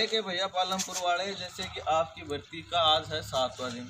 देखे भैया पालमपुर वाले, जैसे कि आपकी भर्ती का आज है 7वां दिन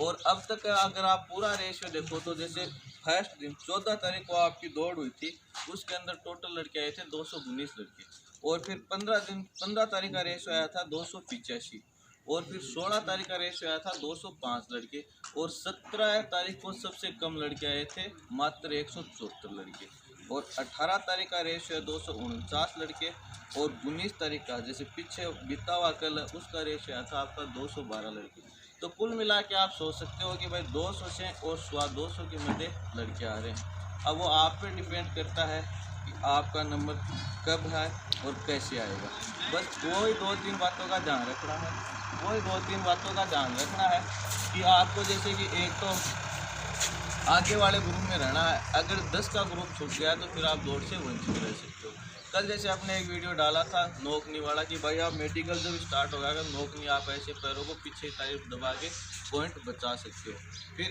और अब तक अगर आप पूरा रेशियो देखो तो जैसे फर्स्ट दिन 14 तारीख को आपकी दौड़ हुई थी, उसके अंदर टोटल लड़के आए थे 219 लड़के। और फिर 15 तारीख का रेशियो आया था 285 और फिर 16 तारीख का रेशियो आया था 205 लड़के और 17 तारीख को सबसे कम लड़के आए थे मात्र 174 लड़के और 18 तारीख का रेशियो है 249 लड़के और 19 तारीख का जैसे पीछे बीता हुआ कल उसका रेशियो आया था आपका 212 लड़के। तो कुल मिला के आप सोच सकते हो कि भाई 200 से और 200 के मध्य लड़के आ रहे हैं। अब वो आप पे डिपेंड करता है कि आपका नंबर कब है और कैसे आएगा। बस वही 2-3 बातों का ध्यान रखना है, वही 2-3 बातों का ध्यान रखना है कि आपको जैसे कि एक तो आगे वाले ग्रुप में रहना है। अगर 10 का ग्रुप छूट गया तो फिर आप दौड़ से वंचित रह सकते हो। कल जैसे आपने एक वीडियो डाला था नोकनी वाला कि भाई आप मेडिकल जब स्टार्ट होगा अगर नोकनी आप ऐसे पैरों को पीछे टाइप दबा के पॉइंट बचा सकते हो। फिर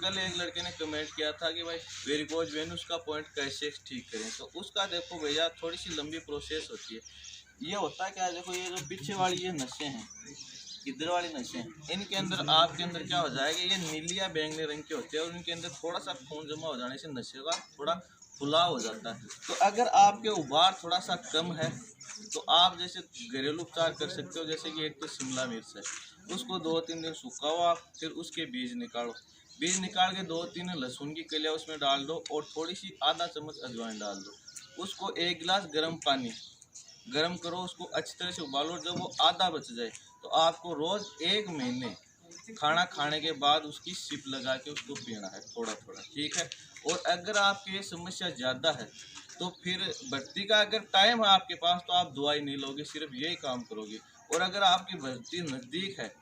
कल एक लड़के ने कमेंट किया था कि भाई वेरिकोज वेनस का पॉइंट कैसे ठीक करें, तो उसका देखो भैया थोड़ी सी लंबी प्रोसेस होती है। ये होता क्या है, देखो ये जो पीछे वाली ये नसें हैं, इधर वाली नसें, इनके अंदर आपके अंदर क्या हो जाएगा, ये नीली या बैंगनी रंग के होते हैं और इनके अंदर थोड़ा सा खून जमा हो जाने से नशे का थोड़ा फुलाव हो जाता है। तो अगर आपके उबार थोड़ा सा कम है तो आप जैसे घरेलू उपचार कर सकते हो। जैसे कि एक तो शिमला मिर्च है, उसको 2-3 दिन सुखाओ आप, फिर उसके बीज निकालो, बीज निकाल के 2-3 लहसुन की कलियाँ उसमें डाल दो और थोड़ी सी आधा चम्मच अजवाइन डाल दो। उसको 1 गिलास गर्म पानी गर्म करो, उसको अच्छी तरह से उबालो। जब वो आधा बच जाए तो आपको रोज़ 1 महीने खाना खाने के बाद उसकी सिप लगा के उसको पीना है थोड़ा थोड़ा, ठीक है। और अगर आपकी ये समस्या ज़्यादा है तो फिर भर्ती का अगर टाइम है आपके पास तो आप दवाई नहीं लोगे, सिर्फ यही काम करोगे। और अगर आपकी भर्ती नज़दीक है,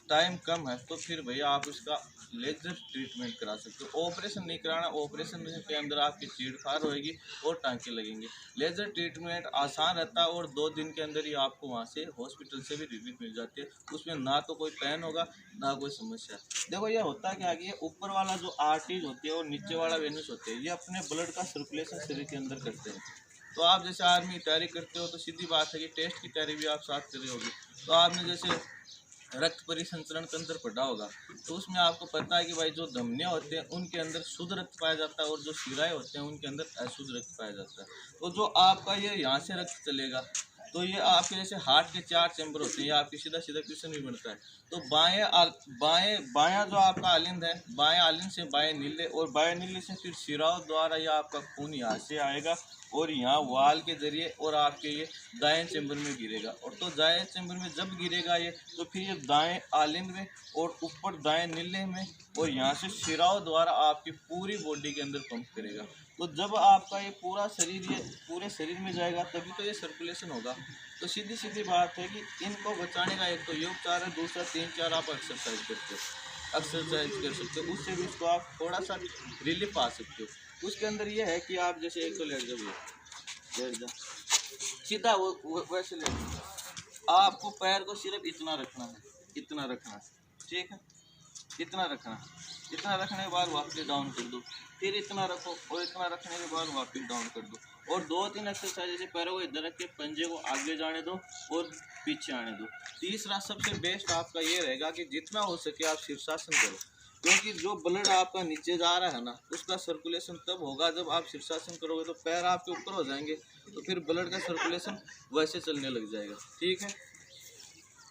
टाइम कम है, तो फिर भैया आप इसका लेजर ट्रीटमेंट करा सकते हो। ऑपरेशन नहीं कराना, ऑपरेशन के अंदर आपकी चीड़-फाड़ होएगी और टाँके लगेंगे। लेजर ट्रीटमेंट आसान रहता है और 2 दिन के अंदर ही आपको वहाँ से हॉस्पिटल से भी रिलीफ मिल जाती है। उसमें ना तो कोई पेन होगा ना कोई समस्या। देखो ये होता क्या है कि ये ऊपर वाला जो आर्टरीज होती है और नीचे वाला वेनस होते हैं, ये अपने ब्लड का सर्कुलेशन शरीर के अंदर करते हैं। तो आप जैसे आर्मी की तैयारी करते हो तो सीधी बात है कि टेस्ट की तैयारी भी आप साथ कर रहे होगे। तो आपने जैसे रक्त परिसंचरण तंत्र पढ़ा होगा, तो उसमें आपको पता है कि भाई जो धमनियाँ होते हैं उनके अंदर शुद्ध रक्त पाया जाता है और जो शिराएँ होते हैं उनके अंदर अशुद्ध रक्त पाया जाता है। तो जो आपका ये यहाँ से रक्त चलेगा तो ये आपके जैसे हार्ट के 4 चैम्बर होते हैं, ये आपकी सीधा सीधा क्वेश्चन भी बनता है। तो बायां जो आपका आलिंद है, बाएं आलिंद से बाएं नीले और बाएं नीले से फिर शिराओं द्वारा यह आपका खून यहाँ से आएगा और यहाँ वाल के जरिए और आपके ये दाएं चैम्बर में गिरेगा। और तो दाएं चैम्बर में जब गिरेगा ये तो फिर ये दाएं आलिंद में और ऊपर दाएं नीले में और यहाँ से शिराओं द्वारा आपकी पूरी बॉडी के अंदर पंप करेगा। तो जब आपका ये पूरा शरीर ये पूरे शरीर में जाएगा तभी तो ये सर्कुलेशन होगा। तो सीधी सीधी बात है कि इनको बचाने का एक तो ये उपचार है, दूसरा 3-4 आप एक्सरसाइज करते हो, एक्सरसाइज कर सकते हो, उससे भी इसको आप थोड़ा सा रिलीफ पा सकते हो। उसके अंदर ये है कि आप जैसे एक तो लेट जाओ सीधा वो वैसे लेट, आपको पैर को सिर्फ इतना रखना है, इतना रखना है, ठीक है, इतना रखना, इतना रखने के बाद वापस डाउन कर दो, फिर इतना रखो और इतना रखने के बाद वापस डाउन कर दो। और 2-3 एक्सरसाइज जैसे पैरों को इधर रख के पंजे को आगे जाने दो और पीछे आने दो। तीसरा सबसे बेस्ट आपका ये रहेगा कि जितना हो सके आप शीर्षासन करो, क्योंकि जो ब्लड आपका नीचे जा रहा है ना उसका सर्कुलेशन तब होगा जब आप शीर्षासन करोगे। तो पैर आपके ऊपर हो जाएंगे तो फिर ब्लड का सर्कुलेशन वैसे चलने लग जाएगा, ठीक है।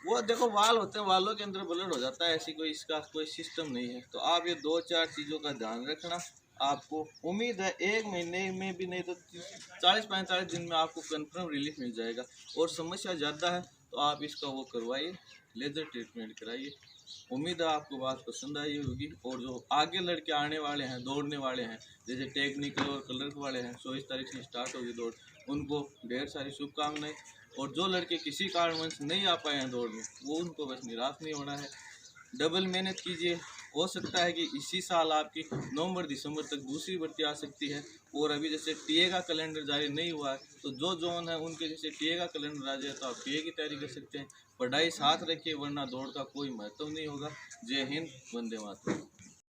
वो देखो वाल होते हैं, वालों के अंदर ब्लड हो जाता है, ऐसी कोई इसका कोई सिस्टम नहीं है। तो आप ये 2-4 चीज़ों का ध्यान रखना। आपको उम्मीद है 1 महीने में भी नहीं तो 40-45 दिन में आपको कंफर्म रिलीफ मिल जाएगा। और समस्या ज़्यादा है तो आप इसका वो करवाइए, लेजर ट्रीटमेंट कराइए। उम्मीद है आपको बात पसंद आई होगी। और जो आगे लड़के आने वाले हैं, दौड़ने वाले हैं, जैसे टेक्निकल और कलर वाले हैं, 24 तारीख से स्टार्ट होगी दौड़, उनको ढेर सारी शुभकामनाएं। और जो लड़के किसी कारणवश नहीं आ पाए हैं दौड़ में, वो उनको बस निराश नहीं होना है, डबल मेहनत कीजिए। हो सकता है कि इसी साल आपकी नवंबर-दिसंबर तक दूसरी भर्ती आ सकती है। और अभी जैसे टीए का कैलेंडर जारी नहीं हुआ है तो जो जोन है उनके जैसे टीए का कैलेंडर आ जाए तो आप टीए की तैयारी कर सकते हैं। पढ़ाई साथ रखिए वरना दौड़ का कोई महत्व नहीं होगा। जय हिंद, वंदे मातरम।